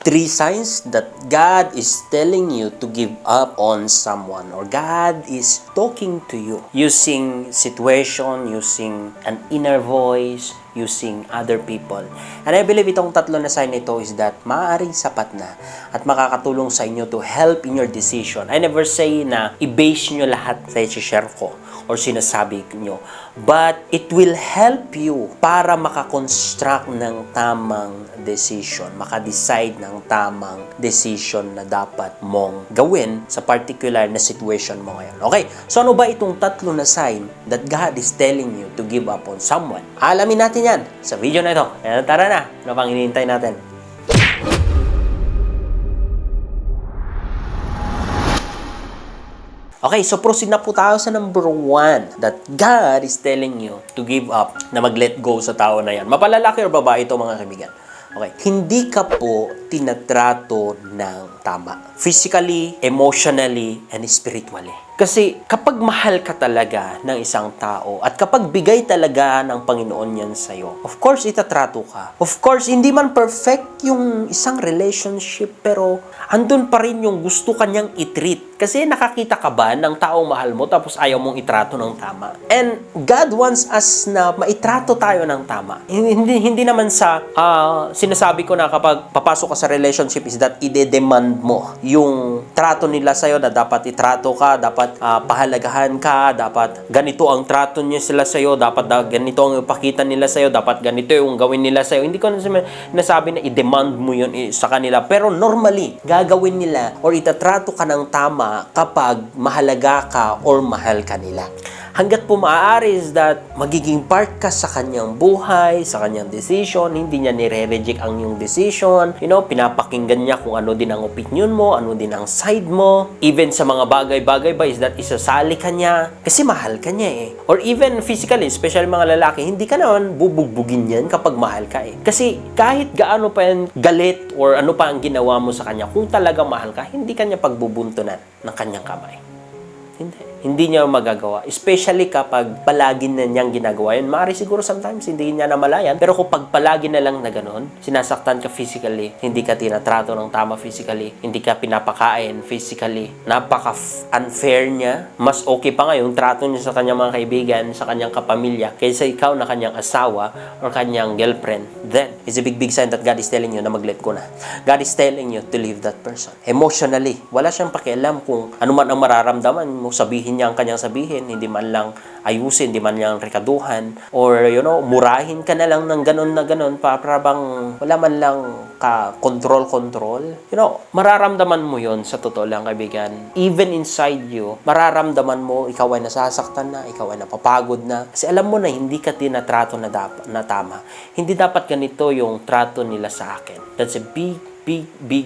3 signs that God is telling you to give up on someone, or God is talking to you using situation, using an inner voice, using other people. And I believe itong 3 na sign nito is that maaaring sapat na at makakatulong sa inyo to help in your decision. I never say na i-base nyo lahat sa i-share ko or sinasabi nyo. But it will help you para makakonstruct ng tamang decision, maka-decide ng tamang decision na dapat mong gawin sa particular na situation mo ngayon. Okay, so ano ba itong 3 na sign that God is telling you to give up on someone? Alamin natin yan sa video na ito. Kaya tara na, ano pang hinihintay natin? Okay, so proceed na po tayo sa number 1 that God is telling you to give up, na mag-let go sa tao na yan. Mapalalaki o babae ito, mga kaibigan. Okay, hindi ka po tinatrato ng tama. Physically, emotionally, and spiritually. Kasi kapag mahal ka talaga ng isang tao at kapag bigay talaga ng Panginoon yan sa'yo, of course, itatrato ka. Of course, hindi man perfect yung isang relationship, pero andun pa rin yung gusto kanyang i-treat. Kasi nakakita ka ba ng taong mahal mo tapos ayaw mong itrato ng tama? And God wants us na maitrato tayo ng tama. Hindi naman sa sinasabi ko na kapag papasok ka sa relationship is that ide-demand mo yung trato nila sa'yo na dapat itrato ka, dapat pahalagahan ka, dapat ganito ang trato niya sila sa'yo, dapat ganito ang ipakita nila sa'yo, dapat ganito yung gawin nila sa'yo. Hindi ko nasabi na i-demand mo yun sa kanila. Pero normally, gagawin nila or itatrato ka ng tama kapag mahalaga ka or mahal ka nila. Hanggat po maaari is that magiging part ka sa kanyang buhay, sa kanyang decision, hindi niya nire-reject ang iyong decision. Pinapakinggan niya kung ano din ang opinion mo, ano din ang side mo. Even sa mga bagay-bagay ba is that isasali ka niya kasi mahal ka niya eh. Or even physically, especially mga lalaki, hindi ka naman bubugbugin yan kapag mahal ka eh. Kasi kahit gaano pa yan galit or ano pa ang ginawa mo sa kanya, kung talaga mahal ka, hindi ka niya pagbubuntunan ng kanyang kamay. Hindi niya magagawa. Especially kapag palagi na niyang ginagawa yun. Maaari siguro sometimes hindi niya namalayan. Pero kung pag palagi na lang na ganun, sinasaktan ka physically, hindi ka tinatrato ng tama physically, hindi ka pinapakain physically, napaka-unfair niya. Mas okay pa nga yung trato niya sa kanyang mga kaibigan, sa kanyang kapamilya, kaysa ikaw na kanyang asawa or kanyang girlfriend. Then, it's a big sign that God is telling you na mag-let go na. God is telling you to leave that person. Emotionally, wala siyang pakialam kung ano man ang mararamdaman mo, sabihin niya ang kanyang sabihin, hindi man lang ayusin, hindi man lang rekaduhan, or murahin ka na lang ng ganon na ganon, para bang wala man lang ka control. Mararamdaman mo yon sa totoo lang, kaibigan. Even inside you, mararamdaman mo, ikaw ay nasasaktan na, ikaw ay napapagod na, kasi alam mo na hindi ka tinatrato na tama. Hindi dapat ganito yung trato nila sa akin. That's a big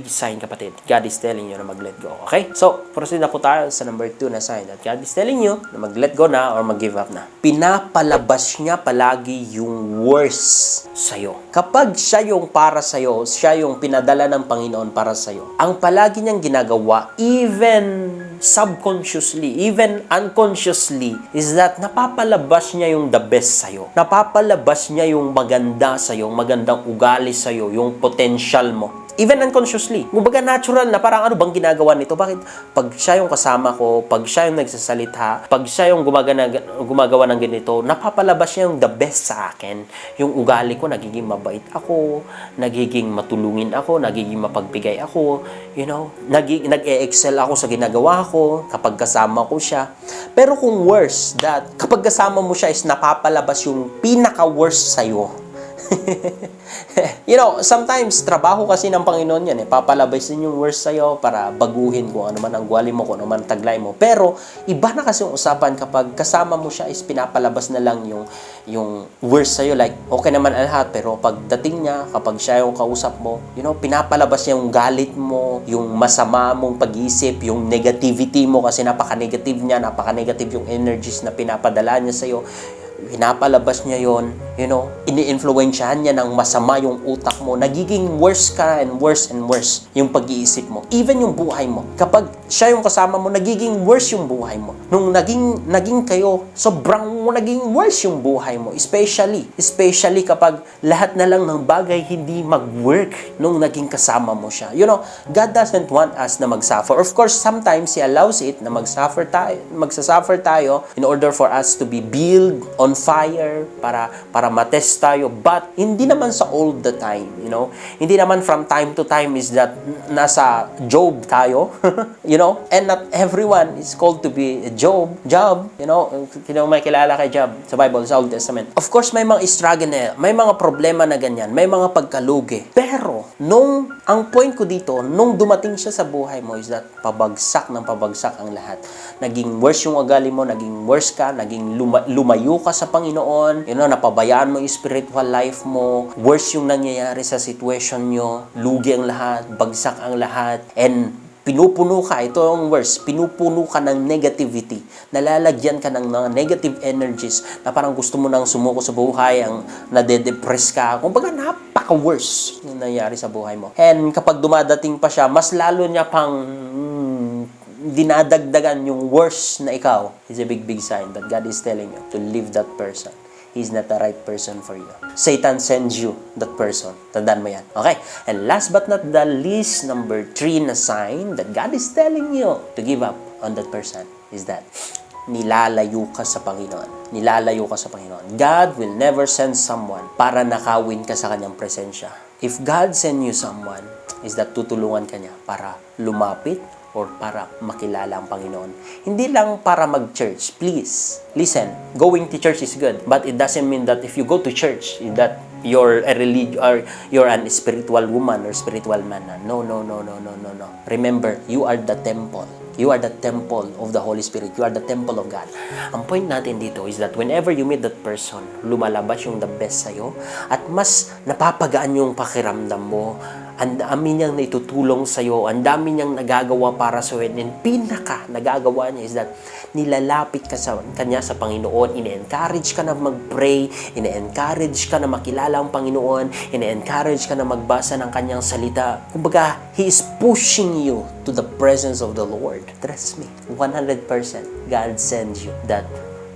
sign, kapatid. God is telling you na mag-let go. Okay? So, proceed na po tayo sa number 2 na sign that God is telling you na mag-let go na or mag-give up na. Pinapalabas niya palagi yung worst sa'yo. Kapag siya yung para sa'yo, siya yung pinadala ng Panginoon para sa'yo, ang palagi niyang ginagawa, even subconsciously, even unconsciously, is that napapalabas niya yung the best sa'yo. Napapalabas niya yung maganda sa'yo, magandang ugali sa'yo, yung potential mo. Even unconsciously. Kumbaga natural na parang ano bang ginagawa nito? Bakit pag siya yung kasama ko, pag siya yung nagsasalita, pag siya yung gumagawa ng ganito, napapalabas niya yung the best sa akin. Yung ugali ko, nagiging mabait ako, nagiging matulungin ako, nagiging mapagbigay ako, nag-e-excel ako sa ginagawa ko kapag kasama ko siya. Pero kung worse, that kapag kasama mo siya is napapalabas yung pinaka-worst sa'yo. Sometimes, trabaho kasi ng Panginoon yan. Papalabas din yung worst sa'yo para baguhin kung ano man ang gwali mo, kung ano man taglay mo. Pero, iba na kasi yung usapan kapag kasama mo siya is pinapalabas na lang yung worst sa'yo. Like, okay naman ang lahat, pero pagdating niya, kapag siya yung kausap mo, pinapalabas niya yung galit mo, yung masama mong pag-iisip, yung negativity mo kasi napaka-negative niya, napaka-negative yung energies na pinapadala niya sa'yo. pinapalabas niya yon, ini-influensyahan niya ng masama yung utak mo, nagiging worse ka and worse and worse yung pag-iisip mo. Even yung buhay mo. Kapag siya yung kasama mo, nagiging worse yung buhay mo. Nung naging kayo, sobrang naging worse yung buhay mo. Especially kapag lahat na lang ng bagay hindi mag-work nung naging kasama mo siya. God doesn't want us na mag-suffer. Of course, sometimes He allows it na magsasuffer tayo in order for us to be built on fire para matest tayo, but hindi naman sa all the time, hindi naman from time to time is that nasa Job tayo, and not everyone is called to be a Job, may kilala kay Job sa Bible, sa Old Testament. Of course, may mga struggle na, may mga problema na ganyan, may mga pagkalugi, pero ang point ko dito, nung dumating siya sa buhay mo is that pabagsak ang lahat. Naging worse yung ugali mo, naging worse ka, naging lumayo ka sa Panginoon, napabayaan mo yung spiritual life mo, worse yung nangyayari sa situation nyo, lugi ang lahat, bagsak ang lahat, and pinupuno ka, ito ang worse, pinupuno ka ng negativity, nalalagyan ka ng mga negative energies na parang gusto mo nang sumuko sa buhay, ang nade-depress ka, kumbaga napaka-worse yung nangyayari sa buhay mo. And kapag dumadating pa siya, mas lalo niya pang dinadagdagan yung worse na ikaw. Is a big sign that God is telling you to leave that person. He's not the right person for you. Satan sends you that person. Tandaan mo yan. Okay? And last but not the least, number 3 na sign that God is telling you to give up on that person is that nilalayo ka sa Panginoon. Nilalayo ka sa Panginoon. God will never send someone para nakawin ka sa kanyang presensya. If God send you someone, is that tutulungan ka niya para lumapit or para makilala ang Panginoon. Hindi lang para mag-church. Please, listen, going to church is good, but it doesn't mean that if you go to church, that you're a religious or you're an spiritual woman or spiritual man. No. Remember, you are the temple. You are the temple of the Holy Spirit. You are the temple of God. Ang point natin dito is that whenever you meet that person, lumalabas yung the best sa'yo at mas napapagaan yung pakiramdam mo. Ang dami niyang naitutulong sa'yo, ang dami niyang nagagawa para sa'yo, and pinaka nagagawa niya is that nilalapit ka sa kanya sa Panginoon, ine-encourage ka na mag-pray, ine-encourage ka na makilala ang Panginoon, ine-encourage ka na magbasa ng kanyang salita. Kumbaga, He is pushing you to the presence of the Lord. Trust me, 100% God sends you that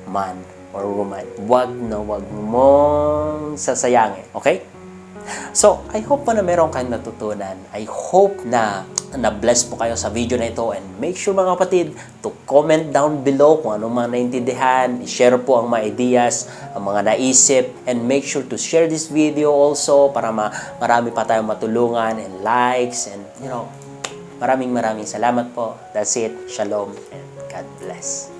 man or woman. Wag mong sasayangin. Okay? So, I hope na meron kayong natutunan. I hope na na-bless po kayo sa video na ito, and make sure mga kapatid to comment down below kung anong mga naintindihan, share po ang mga ideas, ang mga naisip, and make sure to share this video also para marami pa tayong matulungan, and likes, and maraming salamat po. That's it. Shalom and God bless.